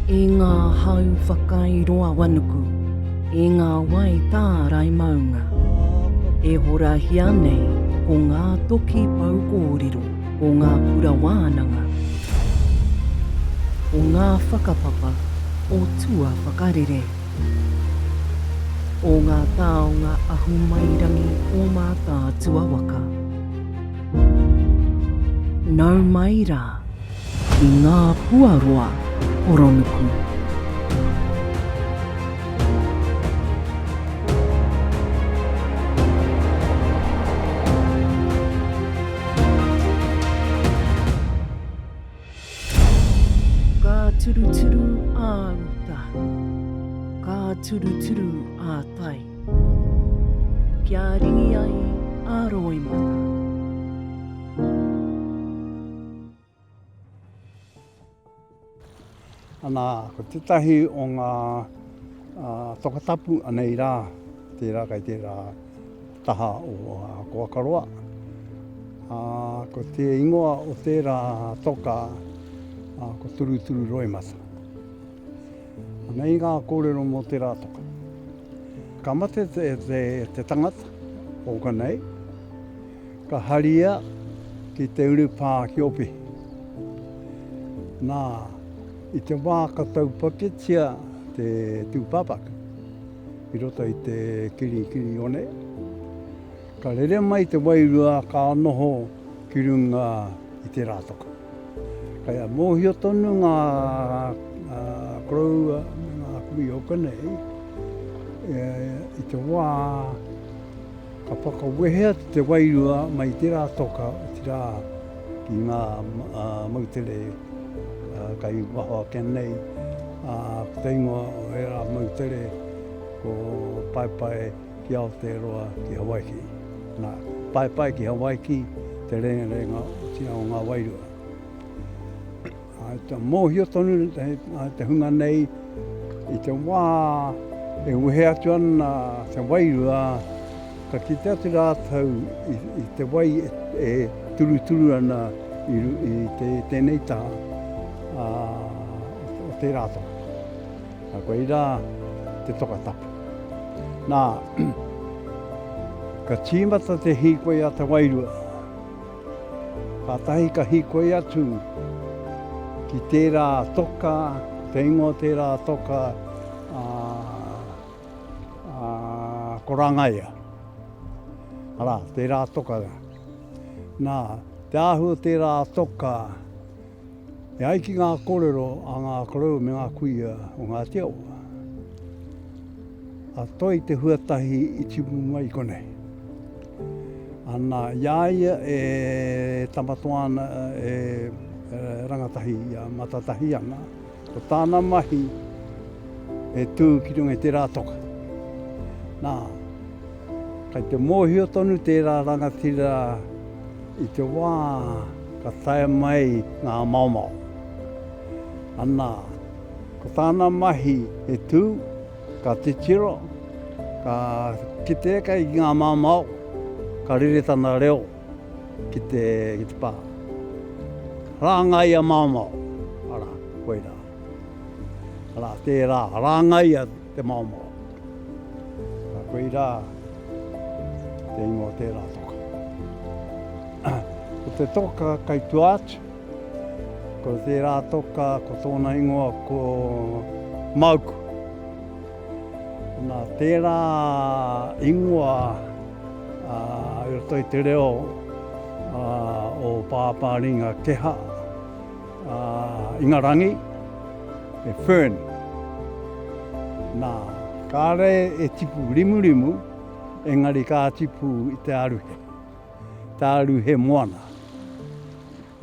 E ngā hau whakairoa wanuku, e ngā wai tārai maunga. E horahia nei ko ngā toki paukōrero, ko ngā kura wānanga. O ngā whakapapa o tua whakarere. O ngā taonga ahumairangi o mā tātua waka. Nau mai rā i ngā puaroa oronuku. Ka turuturu a uta, ka turuturu a tai. Kia ringi ai a roi mata. Ana, ko tetahi o ngā tokatapu anei rā, tērā kai tērā taha o Koakaroa. Ko te ingoa o tērā toka, ko turuturu roimata. Nei ngā kōrero mō tērā toka. Ka mate te tangata o ka nei, ka haria ki te urupā ki opi. Nā, I te wā katau paketia te tūpapaka, I roto I te kiri one. Ka rere mai te wairua ka noho ki runga I te rātoka. Kaya mōhio tonu ngā korau, ngā kui o kanei, I te wā ka whakawehea te wairua mai te rātoka te rā ki ngā mautere kai wahoa kenei, te ingoa o era mautere ko Paipai ki Aotearoa ki Hawaii. Nā, Paipai ki Hawaii te renga tina o ngā wairua. Te mōhio tonu te hunga nei I te wā e uhe atu ana te wairua ka ki te atu rātau I te wai e turuturu ana I tēnei taha. O te rātoka. Koe I rā te tokatapu. Nā, ka tīmata te hikoi a te wairua. Ka tahi ka hikoi atu ki tērā toka, te ingo tērā toka korangaia. Ara, tērā toka. Nā, te āhua tērā toka E aiki ngā kōrero a ngā korau me ngā kuia o ngā te aua. A toi te huatahi I tipu mai konei. Ana iaia e tamatoana e rangatahi a matatahi ana. Ko tāna mahi e tū ki runga I te rātoka. Nā, kai te mōhio tonu tērā rangatira I te wā ka taia mai ngā maumau. Ana, ko tāna mahi e tū, ka te tiro, ka kite kai ngā maumau, ka rere tana reo ki te pā. Rāngai a maumau, ara, koe rā. Ara, tērā, rāngai a te maumau. Koe rā, te ingo tērā toka. Ko te toka kai tuatu, ko tērā toka ko tōna ingoa ko Mauku. Nā tērā ingoa I roto I te reo o Pāpāringa Keha, Ingarangi, e Fern. Nā, kāre e tipu rimu, engari kā tipu I te aruhe. Te aruhe moana.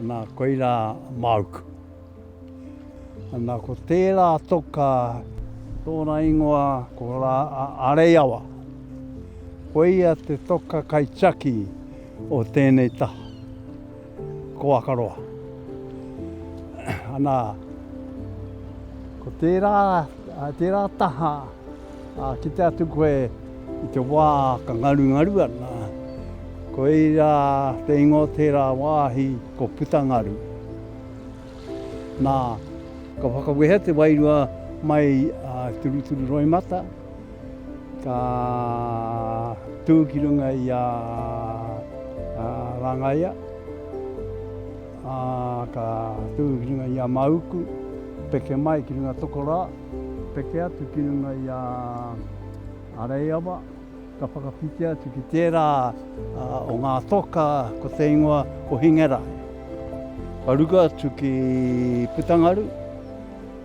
Nā koe rā Mauku. Nā ko tērā toka tōna ingoa ko rā Areiawa. Koe ia te toka kai chaki o tēnei taha. Koakaroa. Nā, ko tērā taha ki te atu koe I te wā ka ngaru ana. Ko eira te ingo tērā wāhi ko Putangaru. Nā, Ka whakawehe te wairua mai turu roi mata. Ka tū ki runga i Rangaia. Ka tū ki runga i Mauku. Peke mai ki runga Tokora. Peke atu ki runga i Areiawa. Ka whakapite atu ki tērā o ngā toka ko te ingoa o Hingerai. Ka ruka atu ki Putangaru.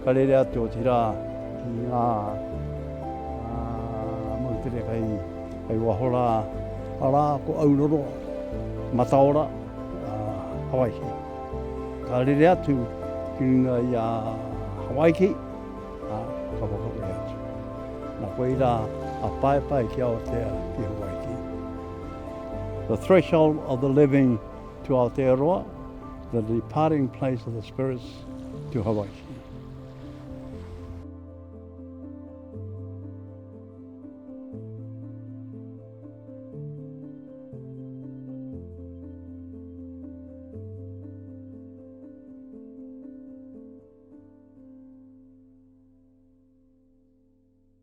Ka rere atu o te rā ki ngā mautere kai wahora ara ko Aurora, Mataora, Hawaii. Ka rere atu ki runga i Hawaii, ka whakawe atu. Nā koe rā a pai ki Aotea ki Hawaii. The threshold of the living to Aotearoa, the departing place of the spirits to Hawaii.